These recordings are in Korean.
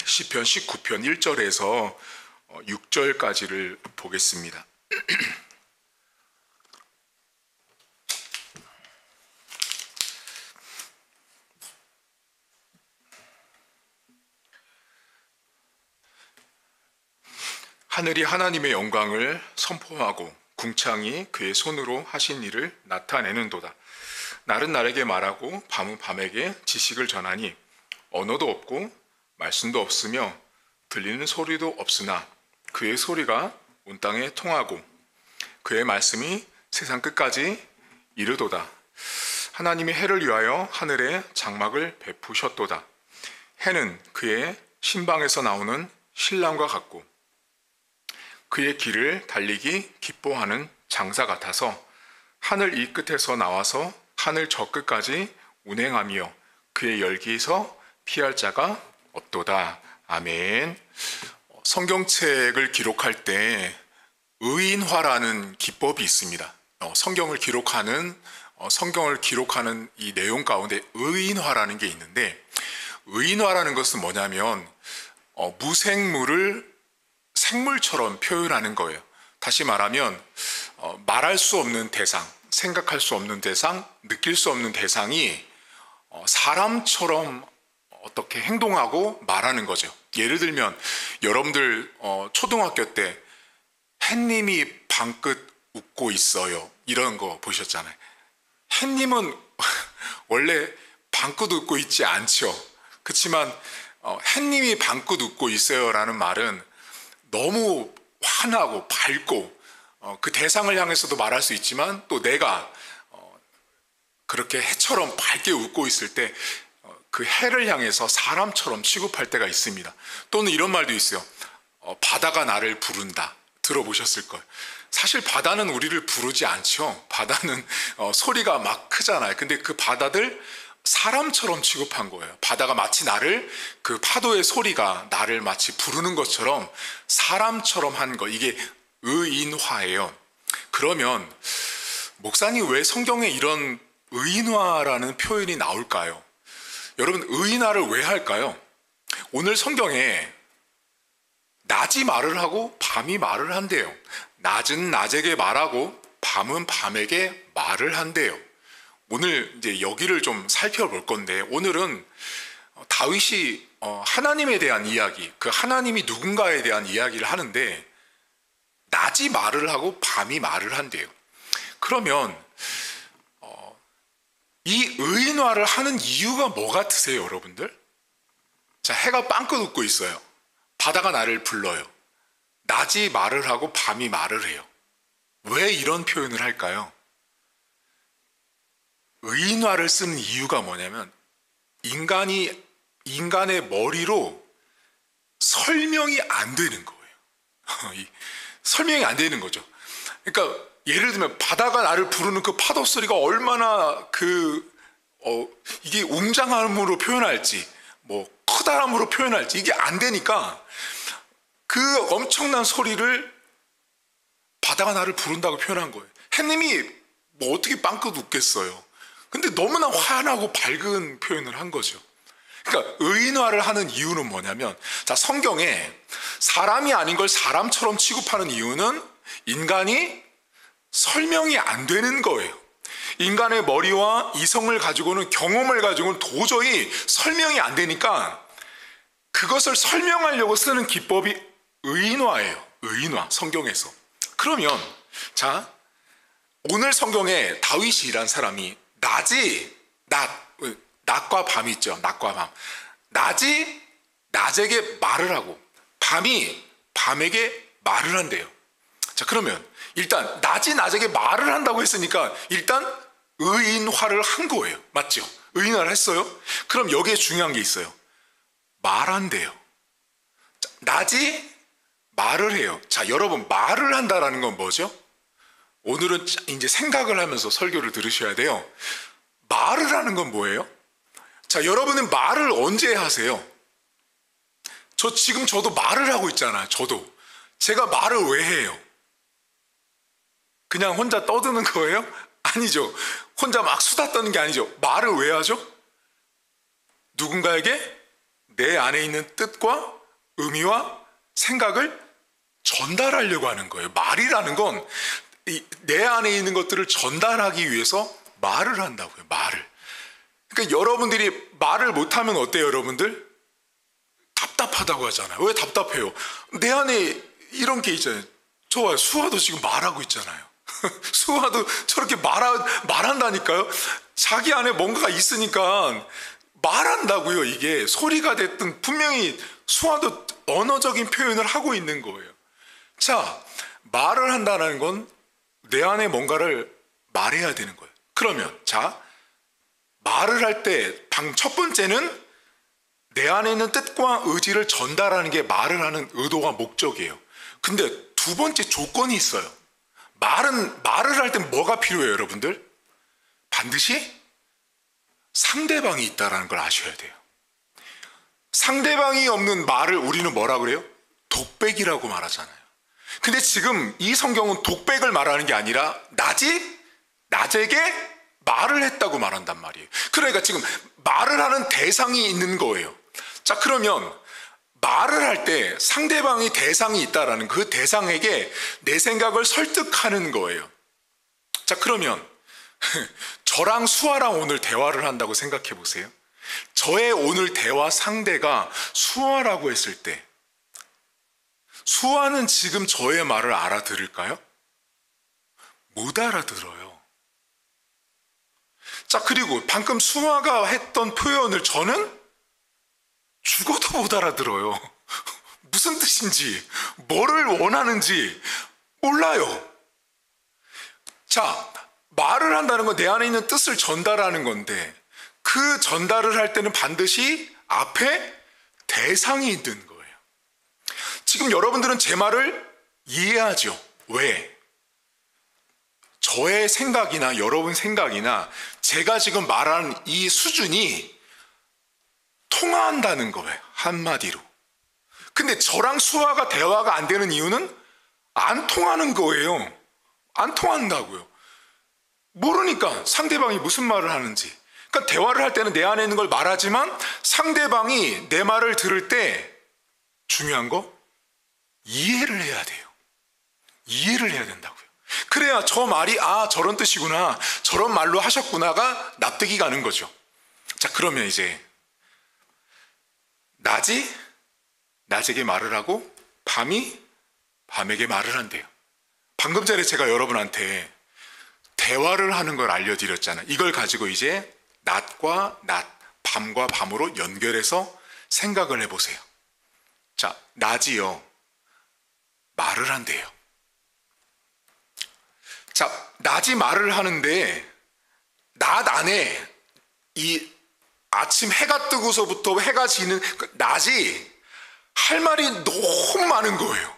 시편 19편 1절에서 6절까지를 보겠습니다. 하늘이 하나님의 영광을 선포하고 궁창이 그의 손으로 하신 일을 나타내는도다. 날은 날에게 말하고 밤은 밤에게 지식을 전하니 언어도 없고 말씀도 없으며 들리는 소리도 없으나 그의 소리가 온 땅에 통하고 그의 말씀이 세상 끝까지 이르도다. 하나님이 해를 위하여 하늘에 장막을 베푸셨도다. 해는 그의 신방에서 나오는 신랑과 같고 그의 길을 달리기 기뻐하는 장사 같아서 하늘 이 끝에서 나와서 하늘 저 끝까지 운행하며 그의 열기에서 피할 자가 없도다. 아멘. 성경책을 기록할 때 의인화라는 기법이 있습니다. 성경을 기록하는 이 내용 가운데 의인화라는 게 있는데, 의인화라는 것은 뭐냐면 무생물을 생물처럼 표현하는 거예요. 다시 말하면 말할 수 없는 대상, 생각할 수 없는 대상, 느낄 수 없는 대상이 사람처럼 어떻게 행동하고 말하는 거죠. 예를 들면 여러분들 초등학교 때 햇님이 방긋 웃고 있어요, 이런 거 보셨잖아요. 햇님은 원래 방긋 웃고 있지 않죠. 그렇지만 햇님이 방긋 웃고 있어요 라는 말은 너무 환하고 밝고 그 대상을 향해서도 말할 수 있지만, 또 내가 그렇게 해처럼 밝게 웃고 있을 때 그 해를 향해서 사람처럼 취급할 때가 있습니다. 또는 이런 말도 있어요. 바다가 나를 부른다. 들어보셨을 거예요. 사실 바다는 우리를 부르지 않죠. 바다는 소리가 막 크잖아요. 근데 그 바다들 사람처럼 취급한 거예요. 바다가 마치 나를, 그 파도의 소리가 나를 마치 부르는 것처럼 사람처럼 한 거, 이게 의인화예요. 그러면 목사님, 왜 성경에 이런 의인화라는 표현이 나올까요? 여러분, 의인화를 왜 할까요? 오늘 성경에 낮이 말을 하고 밤이 말을 한대요. 낮은 낮에게 말하고 밤은 밤에게 말을 한대요. 오늘 이제 여기를 좀 살펴볼 건데, 오늘은 다윗이 하나님에 대한 이야기, 그 하나님이 누군가에 대한 이야기를 하는데 낮이 말을 하고 밤이 말을 한대요. 그러면 이 의인화를 하는 이유가 뭐 같으세요, 여러분들? 자, 해가 빵긋 웃고 있어요. 바다가 나를 불러요. 낮이 말을 하고 밤이 말을 해요. 왜 이런 표현을 할까요? 의인화를 쓰는 이유가 뭐냐면, 인간의 머리로 설명이 안 되는 거예요. 설명이 안 되는 거죠. 그러니까 예를 들면 바다가 나를 부르는 그 파도 소리가 얼마나 이게 웅장함으로 표현할지, 뭐 커다람으로 표현할지 이게 안 되니까 그 엄청난 소리를 바다가 나를 부른다고 표현한 거예요. 햇님이 뭐 어떻게 빵긋 웃겠어요. 근데 너무나 환하고 밝은 표현을 한 거죠. 그러니까 의인화를 하는 이유는 뭐냐면, 자, 성경에 사람이 아닌 걸 사람처럼 취급하는 이유는 인간이 설명이 안 되는 거예요. 인간의 머리와 이성을 가지고는, 경험을 가지고는 도저히 설명이 안 되니까 그것을 설명하려고 쓰는 기법이 의인화예요. 의인화, 성경에서. 그러면 자, 오늘 성경에 다윗이란 사람이 낮과 밤 있죠. 낮과 밤. 낮이 낮에게 말을 하고 밤이 밤에게 말을 한대요. 자, 그러면 일단 낮이 낮에게 말을 한다고 했으니까 일단 의인화를 한 거예요. 맞죠? 의인화를 했어요. 그럼 여기에 중요한 게 있어요. 말한대요. 자, 낮이 말을 해요. 자, 여러분, 말을 한다라는 건 뭐죠? 오늘은 이제 생각을 하면서 설교를 들으셔야 돼요. 말을 하는 건 뭐예요? 자, 여러분은 말을 언제 하세요? 저도 말을 하고 있잖아요. 제가 말을 왜 해요? 그냥 혼자 떠드는 거예요? 아니죠. 혼자 막 수다 떠는 게 아니죠. 말을 왜 하죠? 누군가에게 내 안에 있는 뜻과 의미와 생각을 전달하려고 하는 거예요. 말이라는 건 내 안에 있는 것들을 전달하기 위해서 말을 한다고요. 말을. 그러니까 여러분들이 말을 못하면 어때요, 여러분들? 답답하다고 하잖아요. 왜 답답해요? 내 안에 이런 게 있잖아요. 좋아요. 수아도 지금 말하고 있잖아요. 수아도 저렇게 말한다니까요. 자기 안에 뭔가가 있으니까 말한다고요. 이게 소리가 됐든 분명히 수아도 언어적인 표현을 하고 있는 거예요. 자, 말을 한다는 건 내 안에 뭔가를 말해야 되는 거예요. 그러면 자, 말을 할 때 첫 번째는 내 안에 있는 뜻과 의지를 전달하는 게 말을 하는 의도와 목적이에요. 근데 두 번째 조건이 있어요. 말을 할 때 뭐가 필요해요, 여러분들? 반드시 상대방이 있다는 걸 아셔야 돼요. 상대방이 없는 말을 우리는 뭐라 그래요? 독백이라고 말하잖아요. 근데 지금 이 성경은 독백을 말하는 게 아니라 나에게 말을 했다고 말한단 말이에요. 그러니까 지금 말을 하는 대상이 있는 거예요. 자, 그러면 말을 할 때 상대방이 대상이 있다라는 그 대상에게 내 생각을 설득하는 거예요. 자, 그러면 저랑 수아랑 오늘 대화를 한다고 생각해 보세요. 저의 오늘 대화 상대가 수아라고 했을 때 수아는 지금 저의 말을 알아들을까요? 못 알아들어요. 자, 그리고 방금 수아가 했던 표현을 저는 죽어도 못 알아들어요. 무슨 뜻인지, 뭐를 원하는지 몰라요. 자, 말을 한다는 건 내 안에 있는 뜻을 전달하는 건데 그 전달을 할 때는 반드시 앞에 대상이 있는 거예요. 지금 여러분들은 제 말을 이해하죠. 왜? 저의 생각이나 여러분 생각이나 제가 지금 말하는 이 수준이 통한다는 거예요. 한마디로. 근데 저랑 수아가 대화가 안 되는 이유는 안 통하는 거예요. 안 통한다고요. 모르니까 상대방이 무슨 말을 하는지. 그러니까 대화를 할 때는 내 안에 있는 걸 말하지만 상대방이 내 말을 들을 때 중요한 거 이해를 해야 돼요. 이해를 해야 된다고요. 그래야 저 말이 저런 뜻이구나, 저런 말로 하셨구나가 납득이 가는 거죠. 자, 그러면 이제 낮에게 말을 하고 밤이 밤에게 말을 한대요. 방금 전에 제가 여러분한테 대화를 하는 걸 알려드렸잖아요. 이걸 가지고 이제 낮과 낮, 밤과 밤으로 연결해서 생각을 해보세요. 자, 낮이요, 말을 한대요. 자, 낮이 말을 하는데 낮 안에 이 아침 해가 뜨고서부터 해가 지는 그 낮이 할 말이 너무 많은 거예요.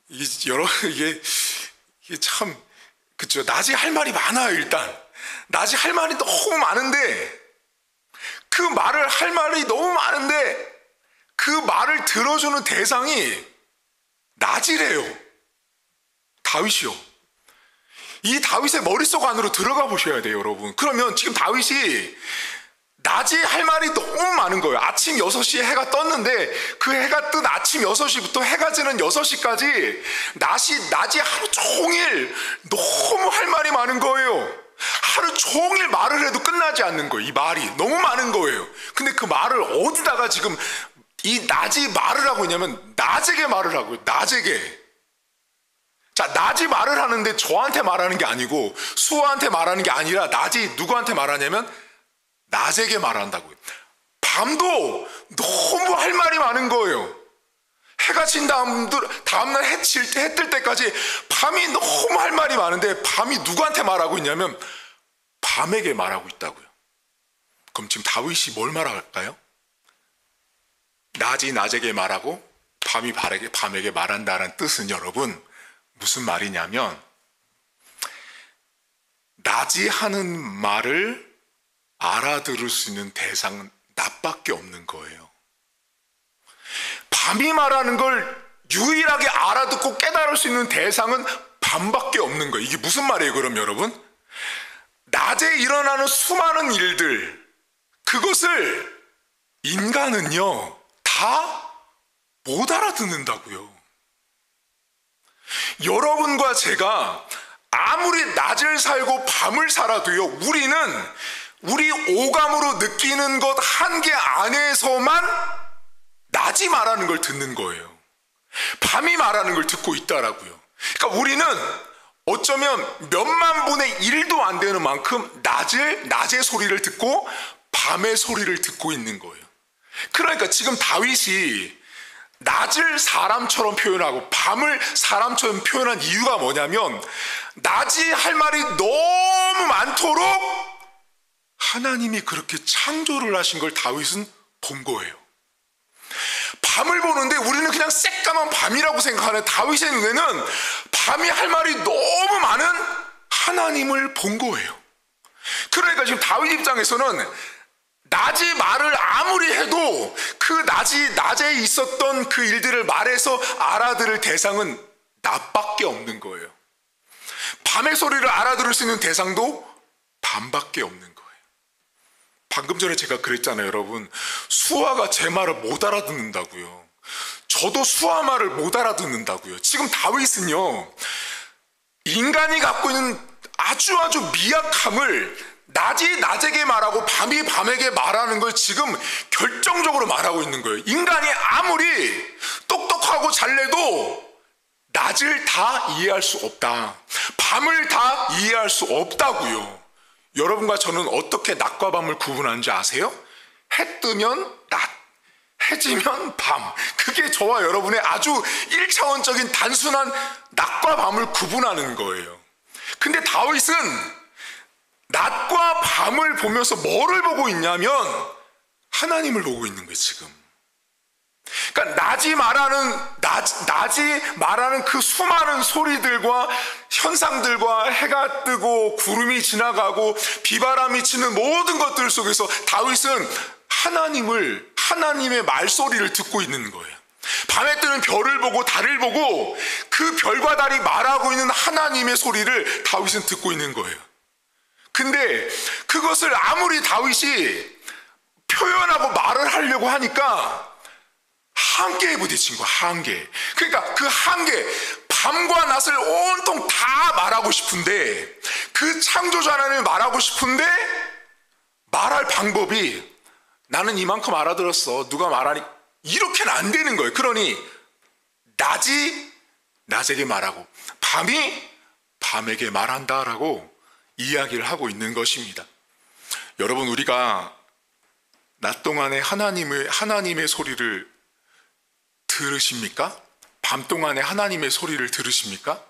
이게 참, 그쵸. 낮이 할 말이 많아요, 일단. 낮이 할 말이 너무 많은데, 그 말을 할 말이 너무 많은데, 그 말을 들어주는 대상이 낮이래요. 다윗이요. 이 다윗의 머릿속 안으로 들어가 보셔야 돼요, 여러분. 그러면 지금 다윗이 낮이 할 말이 너무 많은 거예요. 아침 6시에 해가 떴는데 그 해가 뜬 아침 6시부터 해가 지는 6시까지 낮이 하루 종일 너무 할 말이 많은 거예요. 하루 종일 말을 해도 끝나지 않는 거예요. 이 말이 너무 많은 거예요. 근데 그 말을 어디다가 지금 이 낮이 말을 하고 있냐면 낮에게 말을 하고 있어요. 낮에게. 자, 낮이 말을 하는데 저한테 말하는 게 아니고 수아한테 말하는 게 아니라 낮이 누구한테 말하냐면 낮에게 말한다고요. 밤도 너무 할 말이 많은 거예요. 해가 진 다음날 해 뜰 때까지 밤이 너무 할 말이 많은데 밤이 누구한테 말하고 있냐면 밤에게 말하고 있다고요. 그럼 지금 다윗이 뭘 말할까요? 낮이 낮에게 말하고 밤이 밤에게 말한다는 뜻은 여러분 무슨 말이냐면 낮이 하는 말을 알아들을 수 있는 대상은 낮밖에 없는 거예요. 밤이 말하는 걸 유일하게 알아듣고 깨달을 수 있는 대상은 밤밖에 없는 거예요. 이게 무슨 말이에요, 그럼 여러분? 낮에 일어나는 수많은 일들, 그것을 인간은요, 다 못 알아듣는다고요. 여러분과 제가 아무리 낮을 살고 밤을 살아도요, 우리는 우리 오감으로 느끼는 것 한계 안에서만 낮이 말하는 걸 듣는 거예요. 밤이 말하는 걸 듣고 있다라고요. 그러니까 우리는 어쩌면 몇만 분의 1도 안 되는 만큼 낮의 소리를 듣고 밤의 소리를 듣고 있는 거예요. 그러니까 지금 다윗이 낮을 사람처럼 표현하고 밤을 사람처럼 표현한 이유가 뭐냐면, 낮이 할 말이 너무 많도록 하나님이 그렇게 창조를 하신 걸 다윗은 본 거예요. 밤을 보는데 우리는 그냥 새까만 밤이라고 생각하는 다윗의 눈에는 밤이 할 말이 너무 많은 하나님을 본 거예요. 그러니까 지금 다윗 입장에서는 낮이 말을 아무리 해도 그 낮에 있었던 그 일들을 말해서 알아들을 대상은 낮밖에 없는 거예요. 밤의 소리를 알아들을 수 있는 대상도 밤밖에 없는 거예요. 방금 전에 제가 그랬잖아요, 여러분. 수아가 제 말을 못 알아듣는다고요. 저도 수아 말을 못 알아듣는다고요. 지금 다윗은요, 인간이 갖고 있는 아주 미약함을 낮이 낮에게 말하고 밤이 밤에게 말하는 걸 지금 결정적으로 말하고 있는 거예요. 인간이 아무리 똑똑하고 잘내도 낮을 다 이해할 수 없다. 밤을 다 이해할 수 없다고요. 여러분과 저는 어떻게 낮과 밤을 구분하는지 아세요? 해 뜨면 낮, 해 지면 밤. 그게 저와 여러분의 아주 1차원적인 단순한 낮과 밤을 구분하는 거예요. 근데 다윗은 낮과 밤을 보면서 뭐를 보고 있냐면 하나님을 보고 있는 거예요, 지금. 그러니까 낮이 말하는 그 수많은 소리들과 현상들과 해가 뜨고 구름이 지나가고 비바람이 치는 모든 것들 속에서 다윗은 하나님의 말소리를 듣고 있는 거예요. 밤에 뜨는 별을 보고 달을 보고 그 별과 달이 말하고 있는 하나님의 소리를 다윗은 듣고 있는 거예요. 근데 그것을 아무리 다윗이 표현하고 말을 하려고 하니까 한계에 부딪힌 거야, 한계. 그러니까 그 한계, 밤과 낮을 온통 다 말하고 싶은데, 그 창조자 하나님을 말하고 싶은데 말할 방법이 나는 이만큼 알아들었어, 누가 말하니, 이렇게는 안 되는 거예요. 그러니 낮이 낮에게 말하고 밤이 밤에게 말한다라고 이야기를 하고 있는 것입니다. 여러분, 우리가 낮 동안에 하나님의 소리를 들으십니까? 밤 동안에 하나님의 소리를 들으십니까?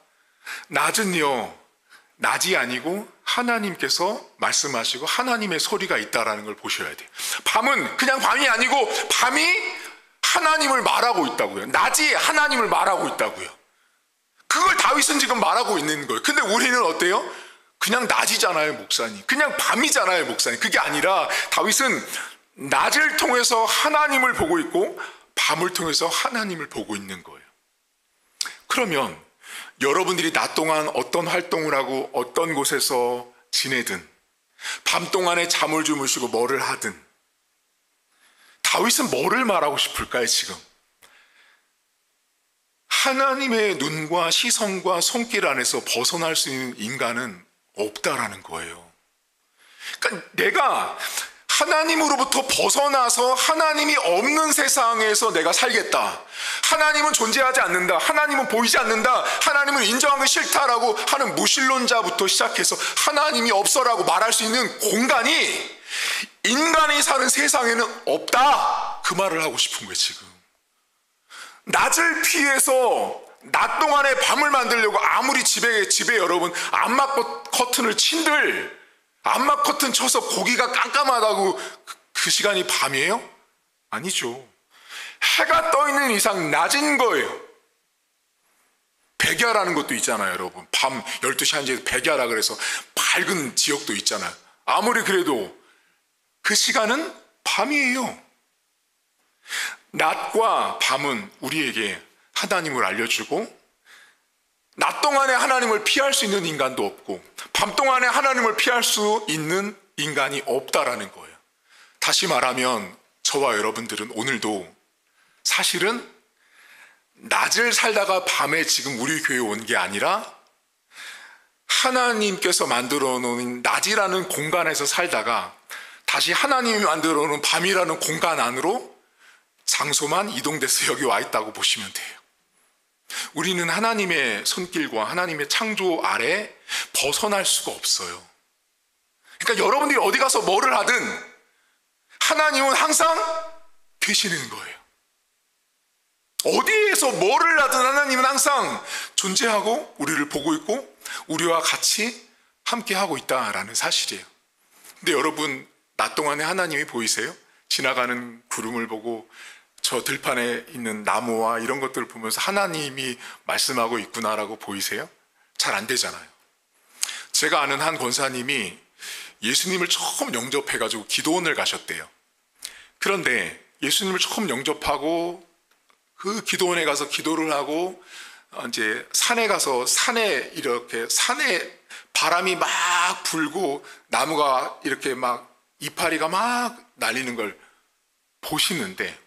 낮은요, 낮이 아니고 하나님께서 말씀하시고 하나님의 소리가 있다라는 걸 보셔야 돼요. 밤은 그냥 밤이 아니고 밤이 하나님을 말하고 있다고요. 낮이 하나님을 말하고 있다고요. 그걸 다윗은 지금 말하고 있는 거예요. 근데 우리는 어때요? 그냥 낮이잖아요, 목사님. 그냥 밤이잖아요, 목사님. 그게 아니라 다윗은 낮을 통해서 하나님을 보고 있고 밤을 통해서 하나님을 보고 있는 거예요. 그러면 여러분들이 낮 동안 어떤 활동을 하고 어떤 곳에서 지내든 밤 동안에 잠을 주무시고 뭐를 하든 다윗은 뭐를 말하고 싶을까요, 지금? 하나님의 눈과 시선과 손길 안에서 벗어날 수 있는 인간은 없다라는 거예요. 그러니까 내가 하나님으로부터 벗어나서 하나님이 없는 세상에서 내가 살겠다, 하나님은 존재하지 않는다, 하나님은 보이지 않는다, 하나님을 인정하기 싫다라고 하는 무신론자부터 시작해서 하나님이 없어라고 말할 수 있는 공간이 인간이 사는 세상에는 없다, 그 말을 하고 싶은 거예요. 지금 낮을 피해서 낮 동안에 밤을 만들려고 아무리 집에 여러분 암막 커튼을 친들 암막 커튼 쳐서 고기가 깜깜하다고 그 시간이 밤이에요? 아니죠. 해가 떠 있는 이상 낮인 거예요. 백야라는 것도 있잖아요, 여러분. 밤 12시 1시에 백야라 그래서 밝은 지역도 있잖아요. 아무리 그래도 그 시간은 밤이에요. 낮과 밤은 우리에게 하나님을 알려주고, 낮 동안에 하나님을 피할 수 있는 인간도 없고 밤 동안에 하나님을 피할 수 있는 인간이 없다라는 거예요. 다시 말하면 저와 여러분들은 오늘도 사실은 낮을 살다가 밤에 지금 우리 교회에 온 게 아니라 하나님께서 만들어 놓은 낮이라는 공간에서 살다가 다시 하나님이 만들어 놓은 밤이라는 공간 안으로 장소만 이동돼서 여기 와 있다고 보시면 돼요. 우리는 하나님의 손길과 하나님의 창조 아래 벗어날 수가 없어요. 그러니까 여러분들이 어디 가서 뭐를 하든 하나님은 항상 계시는 거예요. 어디에서 뭐를 하든 하나님은 항상 존재하고 우리를 보고 있고 우리와 같이 함께하고 있다라는 사실이에요. 근데 여러분, 낮 동안에 하나님이 보이세요? 지나가는 구름을 보고 저 들판에 있는 나무와 이런 것들을 보면서 하나님이 말씀하고 있구나라고 보이세요? 잘 안 되잖아요. 제가 아는 한 권사님이 예수님을 처음 영접해가지고 기도원을 가셨대요. 그런데 예수님을 처음 영접하고 그 기도원에 가서 기도를 하고 이제 산에 가서 산에 바람이 막 불고 나무가 이렇게 막 이파리가 막 날리는 걸 보시는데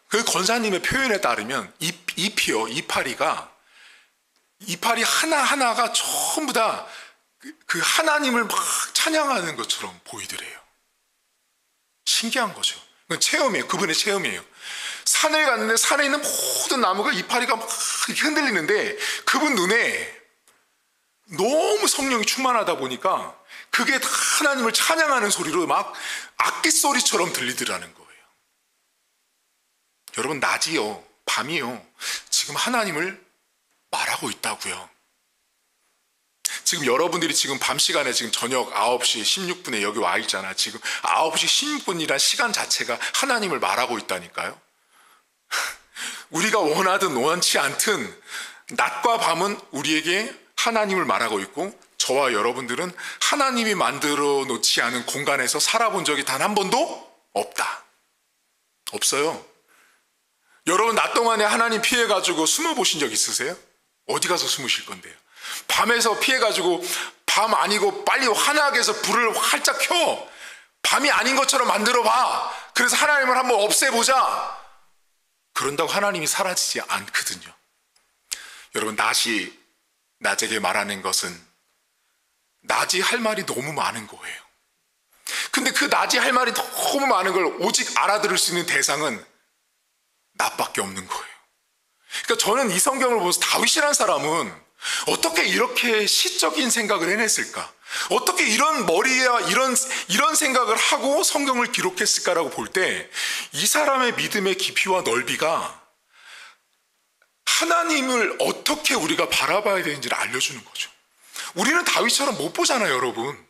그 권사님의 표현에 따르면 이파리 하나하나가 전부 다 그 하나님을 막 찬양하는 것처럼 보이더래요. 신기한 거죠. 그건 체험이에요. 그분의 체험이에요. 산에 갔는데 산에 있는 모든 나무가 이파리가 막 이렇게 흔들리는데 그분 눈에 너무 성령이 충만하다 보니까 그게 다 하나님을 찬양하는 소리로 막 악기 소리처럼 들리더라는 거예요. 여러분, 낮이요, 밤이요, 지금 하나님을 말하고 있다고요. 지금 여러분들이 지금 밤 시간에 지금 저녁 9시 16분에 여기 와 있잖아. 지금 9시 16분이란 시간 자체가 하나님을 말하고 있다니까요. 우리가 원하든 원치 않든 낮과 밤은 우리에게 하나님을 말하고 있고 저와 여러분들은 하나님이 만들어 놓지 않은 공간에서 살아본 적이 단 한 번도 없다. 없어요. 여러분, 낮 동안에 하나님 피해가지고 숨어보신 적 있으세요? 어디 가서 숨으실 건데요? 밤에서 피해가지고 밤 아니고 빨리 환하게 해서 불을 활짝 켜 밤이 아닌 것처럼 만들어봐. 그래서 하나님을 한번 없애보자. 그런다고 하나님이 사라지지 않거든요. 여러분, 낮에게 말하는 것은 낮이 할 말이 너무 많은 거예요. 근데 그 낮이 할 말이 너무 많은 걸 오직 알아들을 수 있는 대상은 낮밖에 없는 거예요. 그러니까 저는 이 성경을 보면서 다윗이라는 사람은 어떻게 이렇게 시적인 생각을 해냈을까? 어떻게 이런 머리야 이런 생각을 하고 성경을 기록했을까라고 볼 때 이 사람의 믿음의 깊이와 넓이가 하나님을 어떻게 우리가 바라봐야 되는지를 알려주는 거죠. 우리는 다윗처럼 못 보잖아요, 여러분.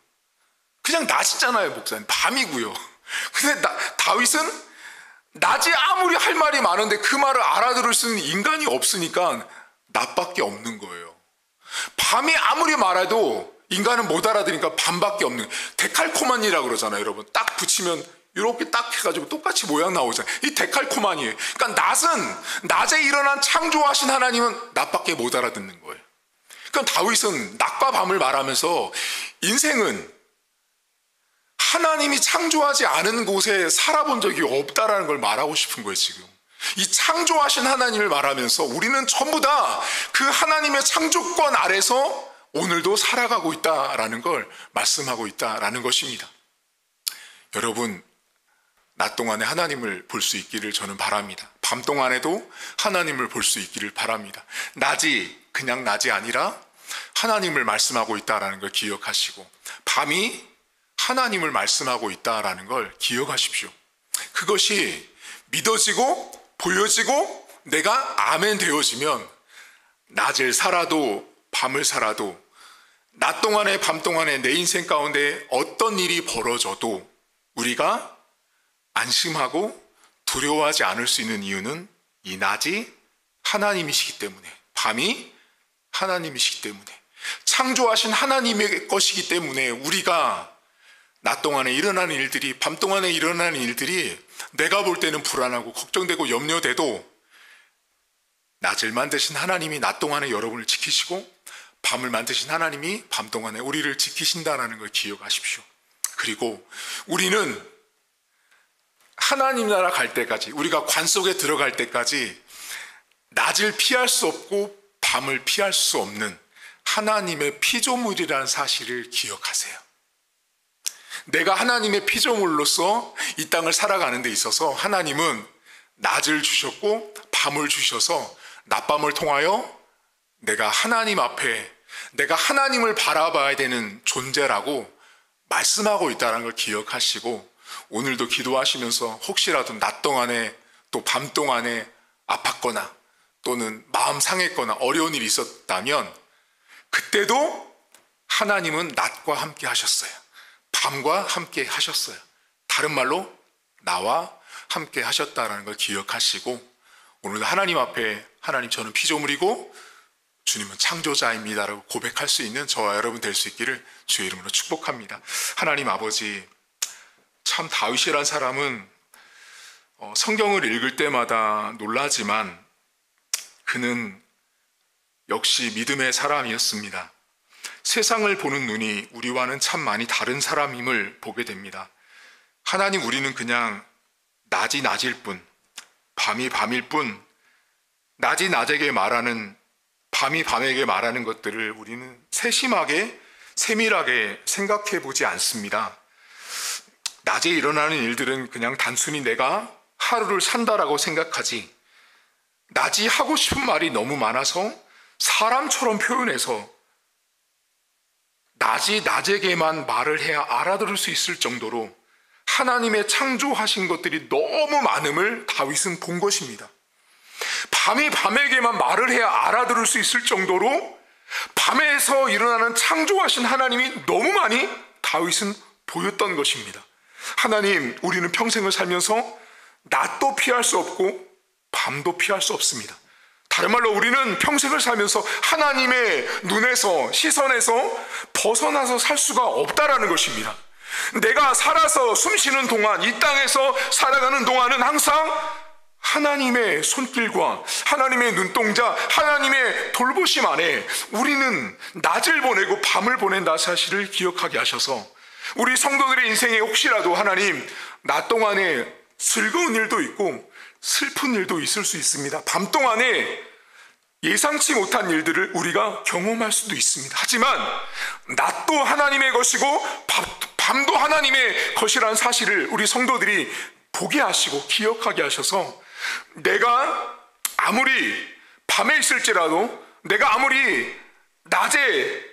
그냥 낮이잖아요, 목사님. 밤이고요. 근데 다윗은 낮에 아무리 할 말이 많은데 그 말을 알아들을 수 있는 인간이 없으니까 낮밖에 없는 거예요. 밤이 아무리 말해도 인간은 못 알아들으니까 밤밖에 없는, 데칼코마니라고 그러잖아요, 여러분. 딱 붙이면 이렇게 딱 해가지고 똑같이 모양 나오잖아요. 이 데칼코마니예요. 그러니까 낮에 일어난 창조하신 하나님은 낮밖에 못 알아듣는 거예요. 그러니까 다윗은 낮과 밤을 말하면서 인생은 하나님이 창조하지 않은 곳에 살아본 적이 없다라는 걸 말하고 싶은 거예요, 지금. 이 창조하신 하나님을 말하면서 우리는 전부 다 그 하나님의 창조권 아래서 오늘도 살아가고 있다라는 걸 말씀하고 있다라는 것입니다. 여러분, 낮 동안에 하나님을 볼 수 있기를 저는 바랍니다. 밤 동안에도 하나님을 볼 수 있기를 바랍니다. 낮이 그냥 낮이 아니라 하나님을 말씀하고 있다라는 걸 기억하시고 밤이 하나님을 말씀하고 있다라는 걸 기억하십시오. 그것이 믿어지고 보여지고 내가 아멘 되어지면 낮을 살아도 밤을 살아도 낮 동안에 밤 동안에 내 인생 가운데 어떤 일이 벌어져도 우리가 안심하고 두려워하지 않을 수 있는 이유는 이 낮이 하나님이시기 때문에, 밤이 하나님이시기 때문에, 창조하신 하나님의 것이기 때문에 우리가 낮 동안에 일어나는 일들이, 밤 동안에 일어나는 일들이 내가 볼 때는 불안하고 걱정되고 염려돼도 낮을 만드신 하나님이 낮 동안에 여러분을 지키시고 밤을 만드신 하나님이 밤 동안에 우리를 지키신다는 걸 기억하십시오. 그리고 우리는 하나님 나라 갈 때까지, 우리가 관 속에 들어갈 때까지 낮을 피할 수 없고 밤을 피할 수 없는 하나님의 피조물이라는 사실을 기억하세요. 내가 하나님의 피조물로서 이 땅을 살아가는 데 있어서 하나님은 낮을 주셨고 밤을 주셔서 낮밤을 통하여 내가 하나님 앞에, 내가 하나님을 바라봐야 되는 존재라고 말씀하고 있다는 걸 기억하시고, 오늘도 기도하시면서 혹시라도 낮 동안에 또 밤 동안에 아팠거나 또는 마음 상했거나 어려운 일이 있었다면 그때도 하나님은 낮과 함께 하셨어요. 밤과 함께 하셨어요. 다른 말로 나와 함께 하셨다는 걸 기억하시고, 오늘도 하나님 앞에 하나님 저는 피조물이고 주님은 창조자입니다라고 고백할 수 있는 저와 여러분 될 수 있기를 주의 이름으로 축복합니다. 하나님 아버지, 참 다윗이란 사람은 성경을 읽을 때마다 놀라지만 그는 역시 믿음의 사람이었습니다. 세상을 보는 눈이 우리와는 참 많이 다른 사람임을 보게 됩니다. 하나님, 우리는 그냥 낮이 낮일 뿐, 밤이 밤일 뿐, 낮이 낮에게 말하는, 밤이 밤에게 말하는 것들을 우리는 세심하게, 세밀하게 생각해 보지 않습니다. 낮에 일어나는 일들은 그냥 단순히 내가 하루를 산다라고 생각하지, 낮이 하고 싶은 말이 너무 많아서 사람처럼 표현해서 낮이 낮에게만 말을 해야 알아들을 수 있을 정도로 하나님의 창조하신 것들이 너무 많음을 다윗은 본 것입니다. 밤이 밤에게만 말을 해야 알아들을 수 있을 정도로 밤에서 일어나는 창조하신 하나님이 너무 많이 다윗은 보였던 것입니다. 하나님, 우리는 평생을 살면서 낮도 피할 수 없고 밤도 피할 수 없습니다. 다른 말로 우리는 평생을 살면서 하나님의 눈에서, 시선에서 벗어나서 살 수가 없다라는 것입니다. 내가 살아서 숨쉬는 동안, 이 땅에서 살아가는 동안은 항상 하나님의 손길과 하나님의 눈동자, 하나님의 돌보심 안에 우리는 낮을 보내고 밤을 보낸다 사실을 기억하게 하셔서 우리 성도들의 인생에 혹시라도 하나님, 낮 동안에 즐거운 일도 있고 슬픈 일도 있을 수 있습니다. 밤 동안에 예상치 못한 일들을 우리가 경험할 수도 있습니다. 하지만 낮도 하나님의 것이고 밤도 하나님의 것이라는 사실을 우리 성도들이 보게 하시고 기억하게 하셔서 내가 아무리 밤에 있을지라도, 내가 아무리 낮에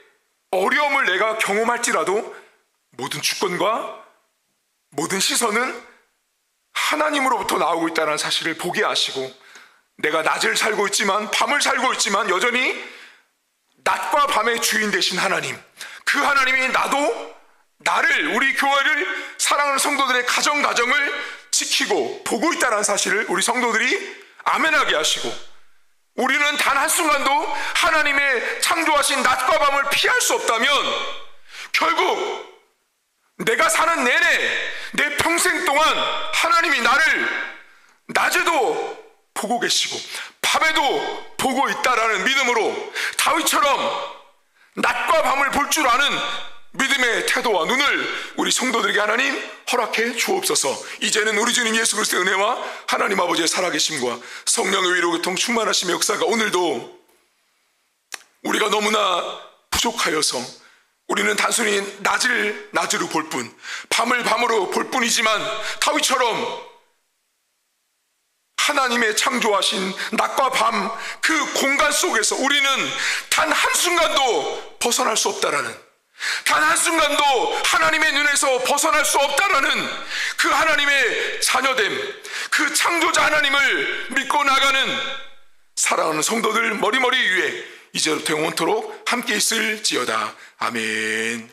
어려움을 내가 경험할지라도 모든 주권과 모든 시선은 하나님으로부터 나오고 있다는 사실을 보게 하시고, 내가 낮을 살고 있지만 밤을 살고 있지만 여전히 낮과 밤의 주인 되신 하나님, 그 하나님이 나를, 우리 교회를, 사랑하는 성도들의 가정을 지키고 보고 있다는 사실을 우리 성도들이 아멘하게 하시고, 우리는 단 한순간도 하나님의 창조하신 낮과 밤을 피할 수 없다면 결국 내가 사는 내내, 내 평생 동안 하나님이 나를 낮에도 보고 계시고 밤에도 보고 있다라는 믿음으로 다윗처럼 낮과 밤을 볼 줄 아는 믿음의 태도와 눈을 우리 성도들에게 하나님 허락해 주옵소서. 이제는 우리 주님 예수 그리스도의 은혜와 하나님 아버지의 살아계심과 성령의 위로 교통 충만하심의 역사가 오늘도 우리가 너무나 부족하여서 우리는 단순히 낮을 낮으로 볼 뿐, 밤을 밤으로 볼 뿐이지만 다윗처럼 하나님의 창조하신 낮과 밤 그 공간 속에서 우리는 단 한순간도 벗어날 수 없다라는, 단 한순간도 하나님의 눈에서 벗어날 수 없다라는 그 하나님의 자녀됨, 그 창조자 하나님을 믿고 나가는 사랑하는 성도들 머리머리 위에 이제부터 영원토록 함께 있을지어다. 아멘.